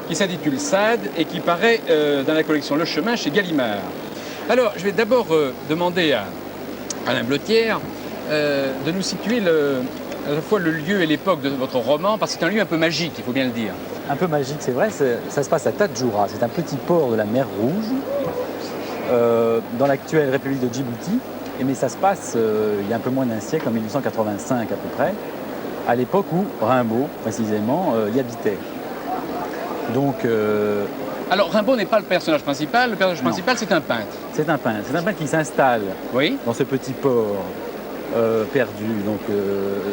qui s'intitule Sade et qui paraît dans la collection Le Chemin chez Gallimard. Alors, je vais d'abord demander à Alain Blottière de nous situer à la fois le lieu et l'époque de votre roman, parce que c'est un lieu un peu magique, il faut bien le dire. Un peu magique, c'est vrai, ça se passe à Tadjoura, c'est un petit port de la mer Rouge, dans l'actuelle République de Djibouti, mais ça se passe il y a un peu moins d'un siècle, en 1885 à peu près, à l'époque où Rimbaud, précisément, y habitait. Donc, alors Rimbaud n'est pas le personnage principal, le personnage principal c'est un peintre. C'est un peintre qui s'installe dans ce petit port perdu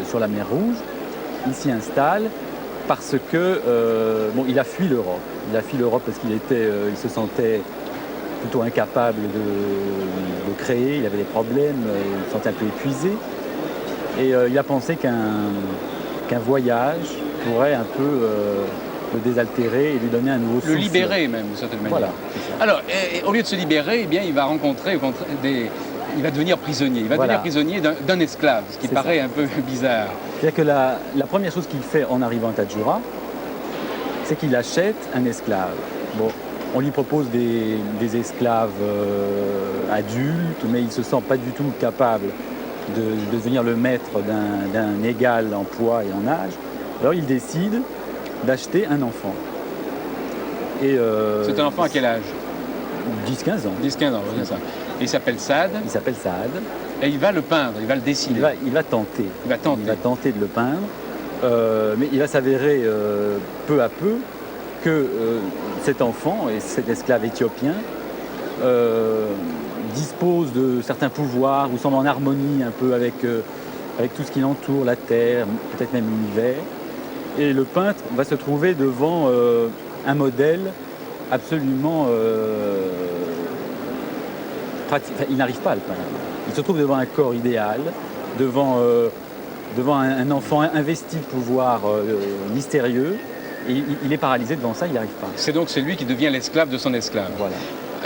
sur la mer Rouge. Il s'y installe parce que il a fui l'Europe. Il a fui l'Europe parce qu'il se sentait plutôt incapable de créer, il avait des problèmes, il se sentait un peu épuisé. Et il a pensé qu'un voyage pourrait un peu le désaltérer et lui donner un nouveau souffle. Le libérer même, d'une certaine manière. Voilà. Alors, au lieu de se libérer, eh bien, il va rencontrer il va devenir prisonnier. Il va devenir prisonnier d'un esclave, ce qui paraît un peu bizarre. C'est-à-dire que la première chose qu'il fait en arrivant à Tadjoura, c'est qu'il achète un esclave. Bon, on lui propose des esclaves adultes, mais il ne se sent pas du tout capable de devenir le maître d'un égal en poids et en âge. Alors il décide d'acheter un enfant. C'est un enfant à quel âge? 10-15 ans. 10-15 ans, c'est ça. Et il s'appelle Sade. Il s'appelle Sade. Et il va le peindre, il va le dessiner. Il va tenter. Il va tenter de le peindre. Mais il va s'avérer peu à peu que cet enfant et cet esclave éthiopien dispose de certains pouvoirs ou semble en harmonie un peu avec tout ce qui l'entoure, la terre, peut-être même l'univers. Et le peintre va se trouver devant un modèle absolument il n'arrive pas à le peindre. Il se trouve devant un corps idéal, devant un enfant investi de pouvoirs mystérieux, et il est paralysé devant ça, il n'y arrive pas. C'est lui qui devient l'esclave de son esclave. Voilà.